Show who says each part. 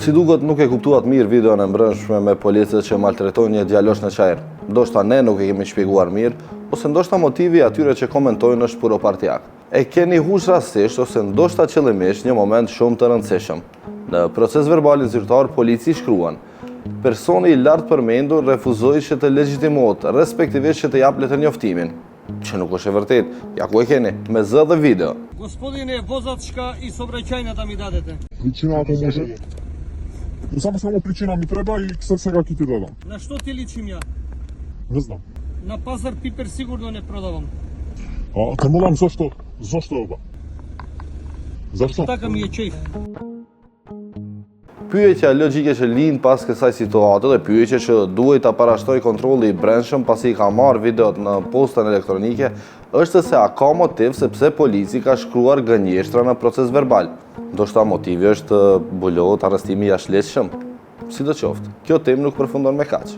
Speaker 1: Si duket nuk e kuptuat mirë videon e mbrëmshme me policët që maltretojnë një djalosh në Çajër. Ndoshta ne nuk e kemi shpjeguar mirë, ose ndoshta motivi atyre që komentojnë është puro partijak. E keni hush rastisht ose ndoshta qëllimisht një moment shumë të rëndësishëm. Në proces verbalin zyrtar polici shkruan: personi i lartë përmendur refuzoi që të legjitimohet, respektivisht që të jap letër njoftimin. Që nuk është e vërtet, ja ku e keni, me zë dhe video.
Speaker 2: Gospodine, vozat shka i sobraćajnata mi dadete.
Speaker 3: Причина ako može... Samo причина mi treba i сега ќе ти дадам.
Speaker 2: Na što ti ličim ja?
Speaker 3: Не знам.
Speaker 2: Na pazar piper sigurno ne prodavam.
Speaker 3: A te molim zašto ova? Zašto?
Speaker 2: Taka mi je čejf.
Speaker 1: Pyetja logjike që lind pas kësaj situate dhe pyetja që duhet ta parashtoj kontrolli i brendshëm pasi i ka marrë videot në postën elektronike është se a ka motiv sepse polici ka shkruar gënjeshtra në proces verbal. Ndoshta motivi është bulohet arrestimi i jashtëligjshëm. Sidoqoftë, kjo temë nuk përfundon me kaq.